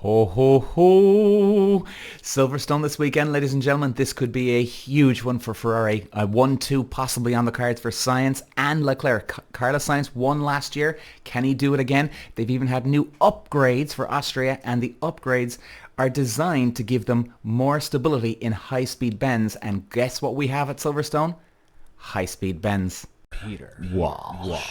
Ho, ho, ho. Silverstone this weekend, ladies and gentlemen. This could be a huge one for Ferrari. A 1-2 possibly on the cards for Sainz and Leclerc. Carlos Sainz won last year. Can he do it again? They've even had new upgrades for Austria, and the upgrades are designed to give them more stability in high-speed bends. And guess what we have at Silverstone? High-speed bends. Peter. Walsh.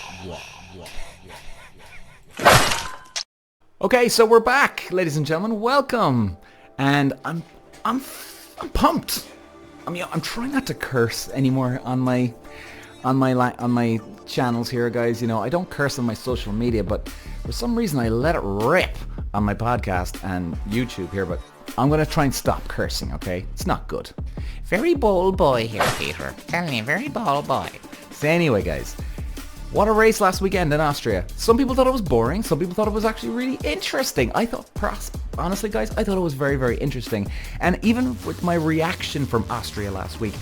Okay, so we're back, ladies and gentlemen. Welcome, and I'm pumped. I'm trying not to curse anymore on my channels here, guys. You know, I don't curse on my social media, but for some reason I let it rip on my podcast and YouTube here. But I'm gonna try and stop cursing. Okay, it's not good. Very bold boy here, Peter. Telling you, very bold boy. So anyway, guys. What a race last weekend in Austria. Some people thought it was boring. Some people thought it was actually really interesting. I thought, honestly guys, I thought it was very, very interesting. And even with my reaction from Austria last week,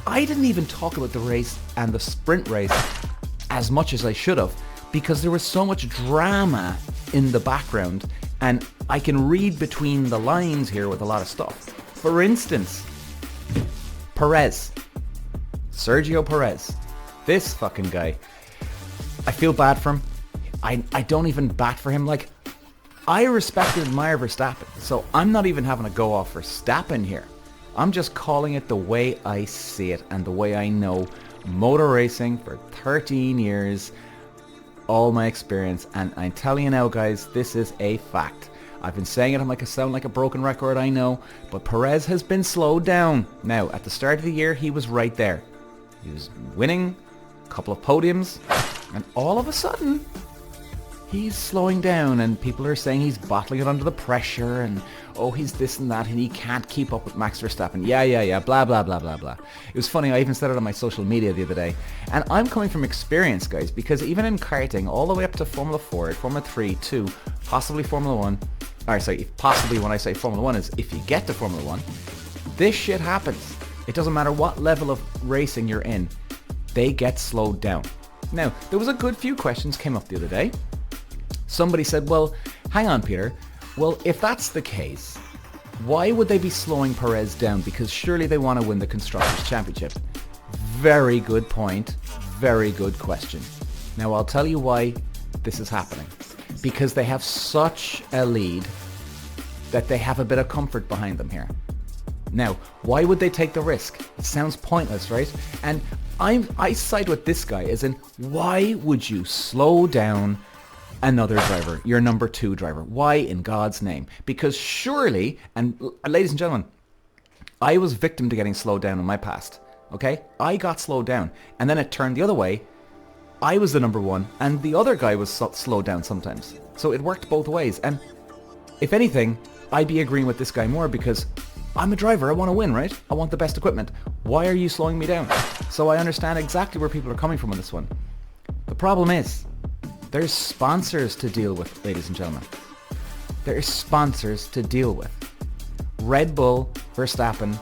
I didn't even talk about the race and the sprint race as much as I should have, because there was so much drama in the background, and I can read between the lines here with a lot of stuff. For instance, Perez. Sergio Perez. This fucking guy. I feel bad for him. I don't even bat for him. Like, I respect and admire Verstappen, so I'm not even having a go off Verstappen here. I'm just calling it the way I see it and the way I know motor racing for 13 years, all my experience, and I'm telling you now, guys, this is a fact. I've been saying it, I sound like a broken record, I know, but Perez has been slowed down. Now, at the start of the year, he was right there. He was winning a couple of podiums, and all of a sudden, he's slowing down, and people are saying he's bottling it under the pressure, and oh, he's this and that, and he can't keep up with Max Verstappen. Yeah, blah, blah, blah, blah, blah. It was funny, I even said it on my social media the other day. And I'm coming from experience, guys, because even in karting, all the way up to Formula 4, Formula 3, 2, possibly Formula 1, possibly when I say Formula 1 is if you get to Formula 1, this shit happens. It doesn't matter what level of racing you're in, they get slowed down. Now, there was a good few questions came up the other day. Somebody said, well, hang on, Peter. Well, if that's the case, why would they be slowing Perez down? Because surely they want to win the Constructors' Championship. Very good point. Very good question. Now, I'll tell you why this is happening. Because they have such a lead that they have a bit of comfort behind them here. Now, why would they take the risk? It sounds pointless, right? And I side with this guy as in, why would you slow down another driver, your number 2 driver? Why in God's name? Because surely, and ladies and gentlemen, I was victim to getting slowed down in my past, okay? I got slowed down, and then it turned the other way. I was the number 1, and the other guy was slowed down sometimes. So it worked both ways, and if anything, I'd be agreeing with this guy more because I'm a driver, I want to win, right? I want the best equipment. Why are you slowing me down? So I understand exactly where people are coming from on this one. The problem is, there's sponsors to deal with, ladies and gentlemen. There's sponsors to deal with. Red Bull, Verstappen.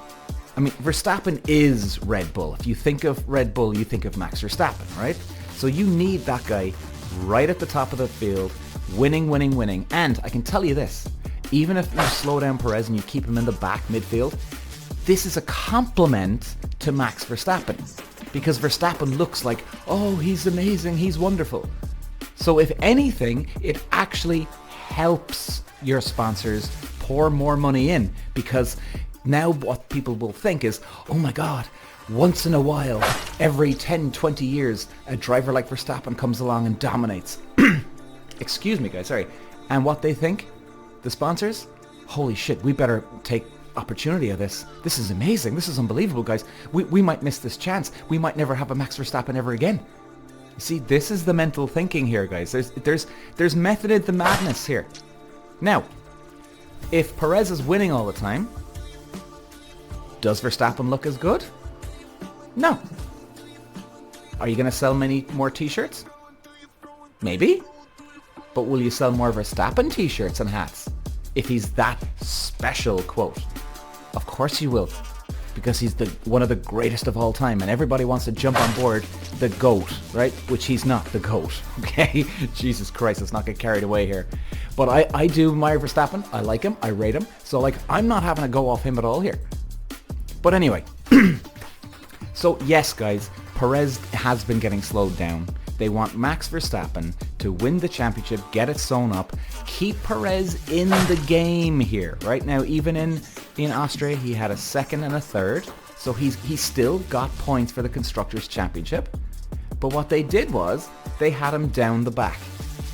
Verstappen is Red Bull. If you think of Red Bull, you think of Max Verstappen, right? So you need that guy right at the top of the field, winning. And I can tell you this, even if you slow down Perez and you keep him in the back midfield, this is a compliment to Max Verstappen. Because Verstappen looks like, oh, he's amazing, he's wonderful. So if anything, it actually helps your sponsors pour more money in, because now what people will think is, oh my God, once in a while, every 10, 20 years, a driver like Verstappen comes along and dominates. Excuse me, guys, sorry. And what they think, the sponsors, holy shit, we better take opportunity of this. This is amazing. This is unbelievable, guys. We might miss this chance. We might never have a Max Verstappen ever again. You see, this is the mental thinking here, guys. There's method in the madness here. Now, if Perez is winning all the time, does Verstappen look as good? No. Are you going to sell many more t-shirts? Maybe. But will you sell more Verstappen t-shirts and hats? If he's that special, quote. Of course you will. because he's one of the greatest of all time, and everybody wants to jump on board the GOAT, right? Which he's not the GOAT, okay? Jesus Christ, let's not get carried away here. But I do admire Verstappen. I like him. I rate him. So, like, I'm not having a go off him at all here. But anyway, so yes, guys, Perez has been getting slowed down. They want Max Verstappen to win the championship, get it sewn up, keep Perez in the game here. Right now, even in Austria, he had a second and a third, so he's still got points for the Constructors' Championship. But what they did was, they had him down the back.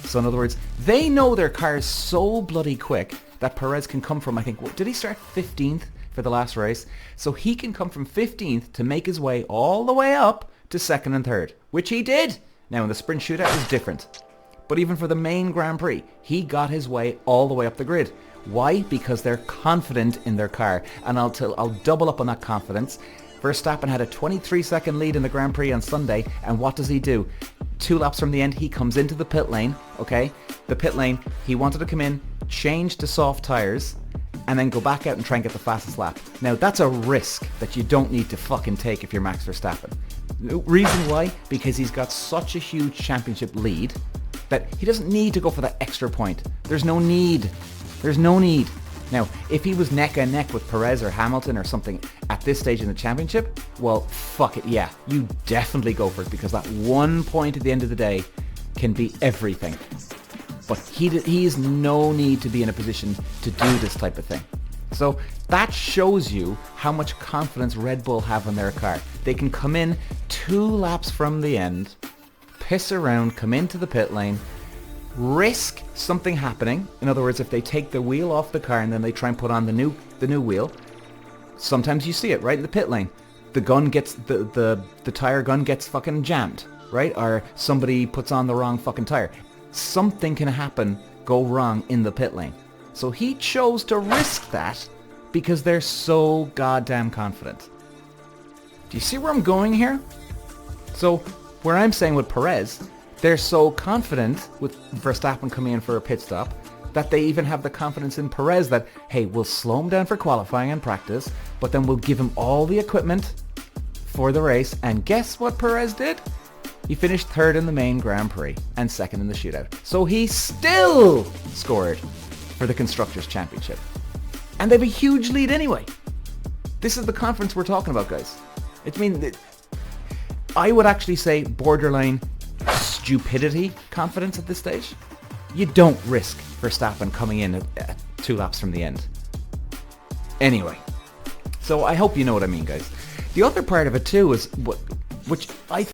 So in other words, they know their car is so bloody quick that Perez can come from, I think, did he start 15th for the last race? So he can come from 15th to make his way all the way up to second and third, which he did. Now, in the sprint shootout, it was different. But even for the main Grand Prix, he got his way all the way up the grid. Why? Because they're confident in their car. And I'll double up on that confidence. Verstappen had a 23-second lead in the Grand Prix on Sunday, and what does he do? 2 laps from the end, he comes into the pit lane, okay? The pit lane, he wanted to come in, change to soft tyres, and then go back out and try and get the fastest lap. Now, that's a risk that you don't need to fucking take if you're Max Verstappen. Reason why? Because he's got such a huge championship lead that he doesn't need to go for that extra point. There's no need. There's no need. Now, if he was neck and neck with Perez or Hamilton or something at this stage in the championship, well, fuck it, yeah. You definitely go for it, because that 1 point at the end of the day can be everything. But he has no need to be in a position to do this type of thing. So that shows you how much confidence Red Bull have in their car. They can come in 2 laps from the end, piss around, come into the pit lane, risk something happening. In other words, if they take the wheel off the car and then they try and put on the new wheel, sometimes you see it right in the pit lane. The gun gets the tire gun gets fucking jammed, right? Or somebody puts on the wrong fucking tire. Something can happen, go wrong in the pit lane. So he chose to risk that because they're so goddamn confident. Do you see where I'm going here? So where I'm saying with Perez, they're so confident with Verstappen coming in for a pit stop that they even have the confidence in Perez that, hey, we'll slow him down for qualifying and practice, but then we'll give him all the equipment for the race. And guess what Perez did? He finished 3rd in the main Grand Prix and 2nd in the shootout. So he still scored for the Constructors' Championship. And they have a huge lead anyway. This is the confidence we're talking about, guys. I would actually say borderline stupidity confidence at this stage. You don't risk Verstappen coming in at 2 laps from the end. Anyway, so I hope you know what I mean, guys. The other part of it too is which